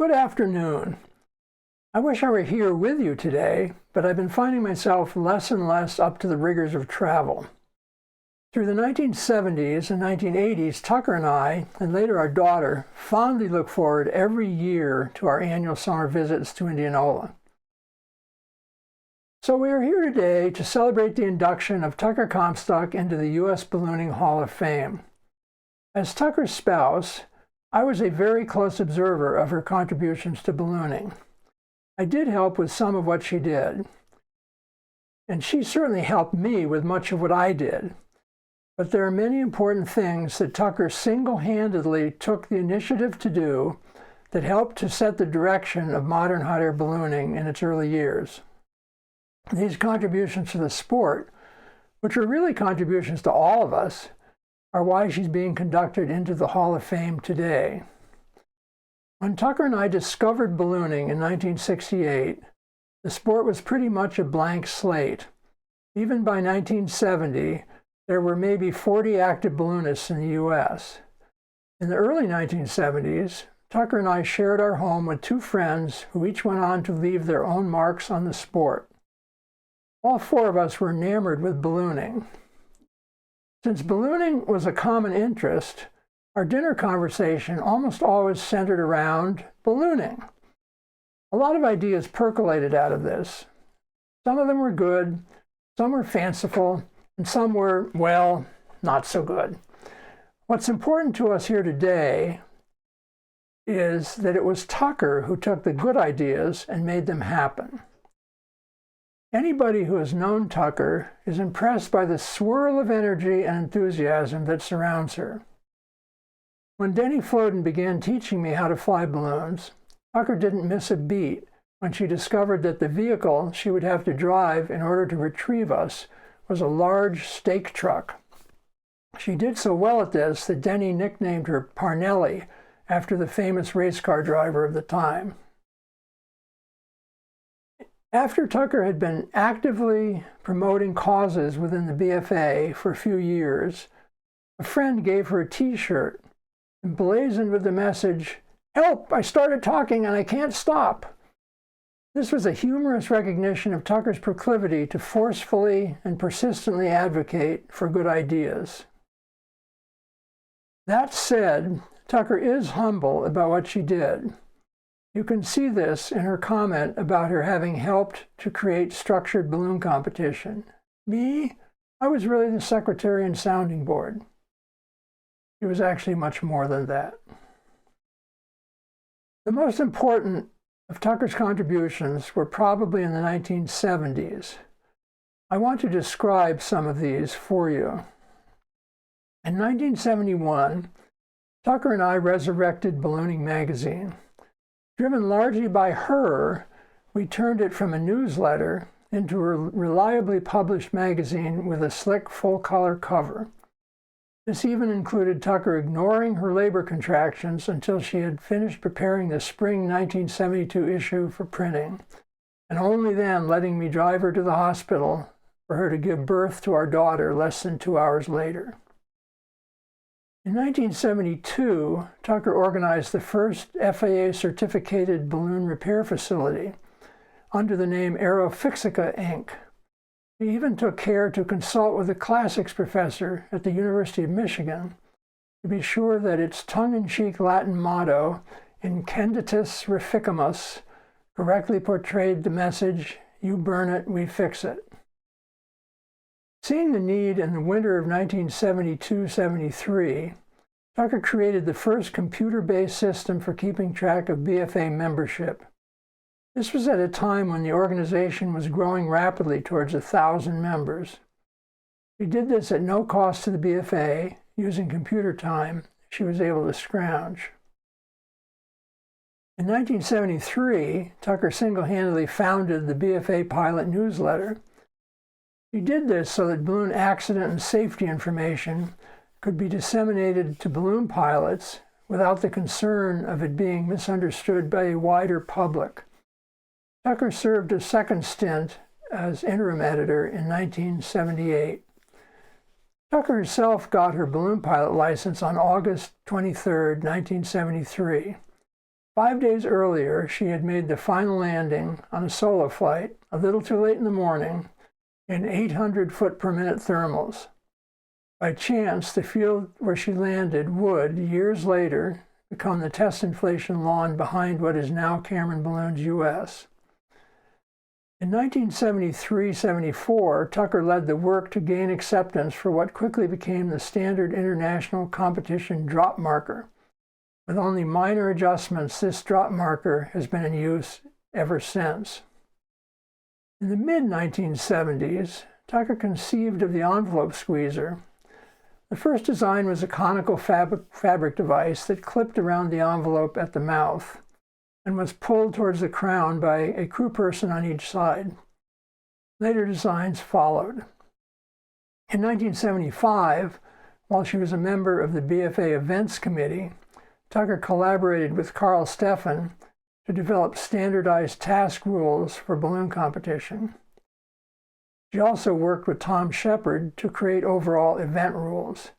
Good afternoon. I wish I were here with you today, but I've been finding myself less and less up to the rigors of travel. Through the 1970s and 1980s, Tucker and I, and later our daughter, fondly look forward every year to our annual summer visits to Indianola. So we are here today to celebrate the induction of Tucker Comstock into the U.S. Ballooning Hall of Fame. As Tucker's spouse, I was a very close observer of her contributions to ballooning. I did help with some of what she did, and she certainly helped me with much of what I did. But there are many important things that Tucker single-handedly took the initiative to do that helped to set the direction of modern hot air ballooning in its early years. These contributions to the sport, which are really contributions to all of us, are why she's being conducted into the Hall of Fame today. When Tucker and I discovered ballooning in 1968, the sport was pretty much a blank slate. Even by 1970, there were maybe 40 active balloonists in the U.S. In the early 1970s, Tucker and I shared our home with two friends who each went on to leave their own marks on the sport. All four of us were enamored with ballooning. Since ballooning was a common interest, our dinner conversation almost always centered around ballooning. A lot of ideas percolated out of this. Some of them were good, some were fanciful, and some were, well, not so good. What's important to us here today is that it was Tucker who took the good ideas and made them happen. Anybody who has known Tucker is impressed by the swirl of energy and enthusiasm that surrounds her. When Denny Floden began teaching me how to fly balloons, Tucker didn't miss a beat when she discovered that the vehicle she would have to drive in order to retrieve us was a large stake truck. She did so well at this that Denny nicknamed her Parnelli after the famous race car driver of the time. After Tucker had been actively promoting causes within the BFA for a few years, a friend gave her a T-shirt emblazoned with the message, "Help, I started talking and I can't stop." This was a humorous recognition of Tucker's proclivity to forcefully and persistently advocate for good ideas. That said, Tucker is humble about what she did. You can see this in her comment about her having helped to create structured balloon competition. Me? I was really the secretary and sounding board. It was actually much more than that. The most important of Tucker's contributions were probably in the 1970s. I want to describe some of these for you. In 1971, Tucker and I resurrected Ballooning magazine. Driven largely by her, we turned it from a newsletter into a reliably published magazine with a slick full-color cover. This even included Tucker ignoring her labor contractions until she had finished preparing the spring 1972 issue for printing, and only then letting me drive her to the hospital for her to give birth to our daughter less than 2 hours later. In 1972, Tucker organized the first FAA-certificated balloon repair facility under the name Aerofixica, Inc. He even took care to consult with a classics professor at the University of Michigan to be sure that its tongue-in-cheek Latin motto, Incenditus Reficamus, correctly portrayed the message, "You burn it, we fix it." Seeing the need in the winter of 1972-73, Tucker created the first computer-based system for keeping track of BFA membership. This was at a time when the organization was growing rapidly towards 1,000 members. She did this at no cost to the BFA, using computer time she was able to scrounge. In 1973, Tucker single-handedly founded the BFA Pilot Newsletter. She did this so that balloon accident and safety information could be disseminated to balloon pilots without the concern of it being misunderstood by a wider public. Tucker served a second stint as interim editor in 1978. Tucker herself got her balloon pilot license on August 23, 1973. 5 days earlier, she had made the final landing on a solo flight, a little too late in the morning, in 800 foot-per-minute thermals. By chance, the field where she landed would, years later, become the test inflation lawn behind what is now Cameron Balloons US. In 1973-74, Tucker led the work to gain acceptance for what quickly became the standard international competition drop marker. With only minor adjustments, this drop marker has been in use ever since. In the mid-1970s, Tucker conceived of the envelope squeezer. The first design was a conical fabric device that clipped around the envelope at the mouth and was pulled towards the crown by a crew person on each side. Later designs followed. In 1975, while she was a member of the BFA Events Committee, Tucker collaborated with Carl Steffen to develop standardized task rules for balloon competition. She also worked with Tom Shepard to create overall event rules.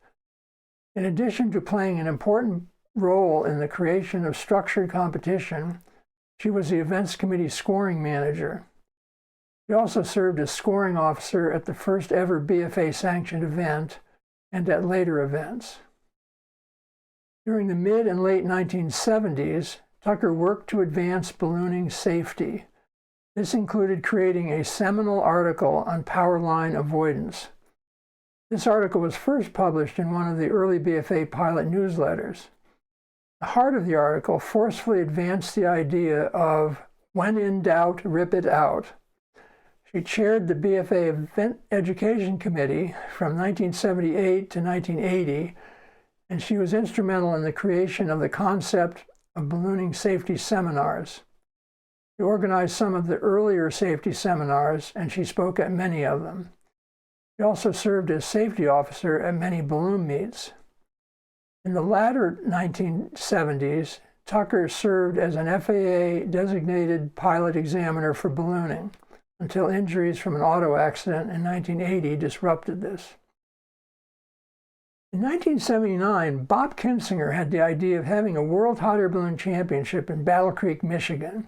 In addition to playing an important role in the creation of structured competition, she was the events committee scoring manager. She also served as scoring officer at the first ever BFA-sanctioned event and at later events. During the mid and late 1970s, Tucker worked to advance ballooning safety. This included creating a seminal article on power line avoidance. This article was first published in one of the early BFA pilot newsletters. The heart of the article forcefully advanced the idea of, when in doubt, rip it out. She chaired the BFA Event Education Committee from 1978 to 1980, and she was instrumental in the creation of the concept of ballooning safety seminars. She organized some of the earlier safety seminars, and she spoke at many of them. She also served as safety officer at many balloon meets. In the latter 1970s, Tucker served as an FAA-designated pilot examiner for ballooning until injuries from an auto accident in 1980 disrupted this. In 1979, Bob Kinsinger had the idea of having a World Hot Air Balloon Championship in Battle Creek, Michigan.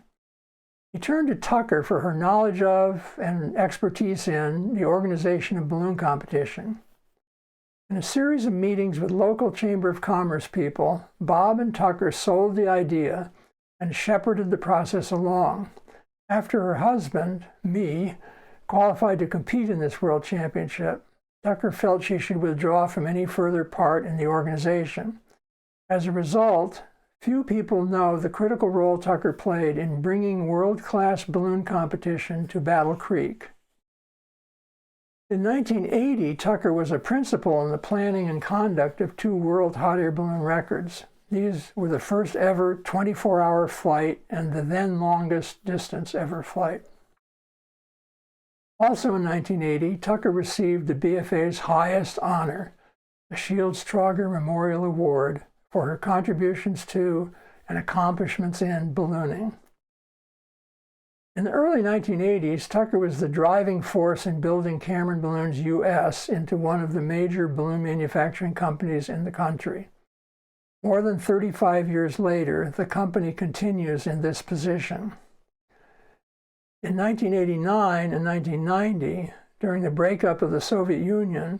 He turned to Tucker for her knowledge of and expertise in the organization of balloon competition. In a series of meetings with local Chamber of Commerce people, Bob and Tucker sold the idea and shepherded the process along. After her husband, me, qualified to compete in this World Championship, Tucker felt she should withdraw from any further part in the organization. As a result, few people know the critical role Tucker played in bringing world-class balloon competition to Battle Creek. In 1980, Tucker was a principal in the planning and conduct of 2 world hot air balloon records. These were the first ever 24-hour flight and the then longest distance ever flight. Also in 1980, Tucker received the BFA's highest honor, the Shields Trauger Memorial Award, for her contributions to and accomplishments in ballooning. In the early 1980s, Tucker was the driving force in building Cameron Balloons US into one of the major balloon manufacturing companies in the country. More than 35 years later, the company continues in this position. In 1989 and 1990, during the breakup of the Soviet Union,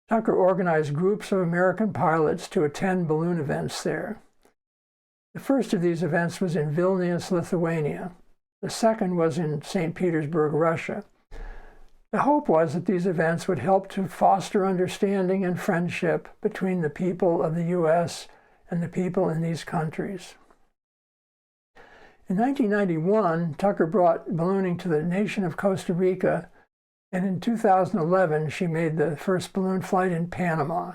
Tucker organized groups of American pilots to attend balloon events there. The first of these events was in Vilnius, Lithuania. The second was in St. Petersburg, Russia. The hope was that these events would help to foster understanding and friendship between the people of the U.S. and the people in these countries. In 1991, Tucker brought ballooning to the nation of Costa Rica, and in 2011, she made the first balloon flight in Panama.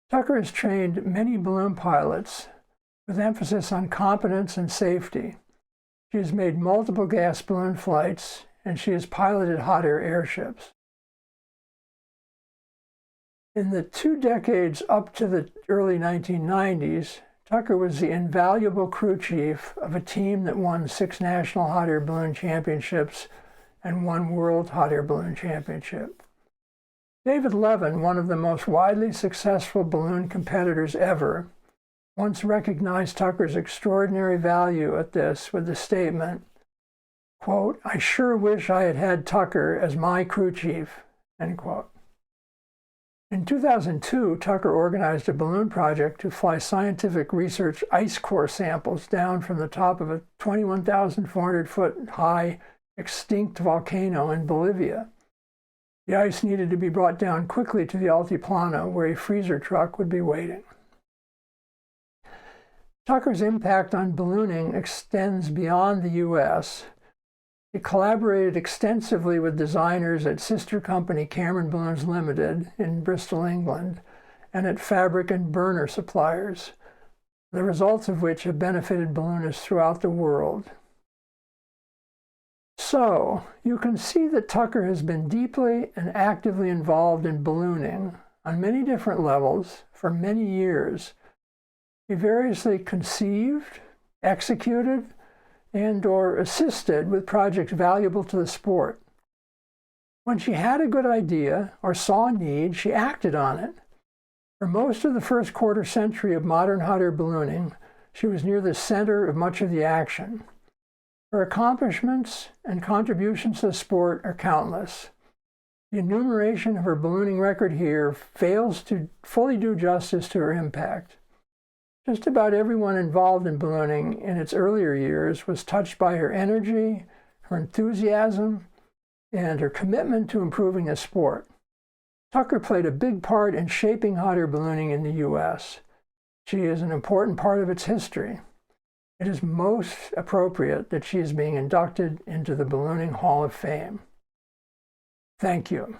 Tucker has trained many balloon pilots with emphasis on competence and safety. She has made multiple gas balloon flights, and she has piloted hot air airships. In the 2 decades up to the early 1990s, Tucker was the invaluable crew chief of a team that won 6 national hot air balloon championships and 1 world hot air balloon championship. David Levin, one of the most widely successful balloon competitors ever, once recognized Tucker's extraordinary value at this with the statement, quote, "I sure wish I had had Tucker as my crew chief," end quote. In 2002, Tucker organized a balloon project to fly scientific research ice core samples down from the top of a 21,400-foot high extinct volcano in Bolivia. The ice needed to be brought down quickly to the Altiplano, where a freezer truck would be waiting. Tucker's impact on ballooning extends beyond the U.S. He collaborated extensively with designers at sister company Cameron Balloons Limited in Bristol, England, and at fabric and burner suppliers, the results of which have benefited balloonists throughout the world. So, you can see that Tucker has been deeply and actively involved in ballooning on many different levels for many years. He variously conceived, executed, and/or assisted with projects valuable to the sport. When she had a good idea or saw a need, she acted on it. For most of the first quarter century of modern hot air ballooning, she was near the center of much of the action. Her accomplishments and contributions to the sport are countless. The enumeration of her ballooning record here fails to fully do justice to her impact. Just about everyone involved in ballooning in its earlier years was touched by her energy, her enthusiasm, and her commitment to improving the sport. Tucker played a big part in shaping hot air ballooning in the U.S. She is an important part of its history. It is most appropriate that she is being inducted into the Ballooning Hall of Fame. Thank you.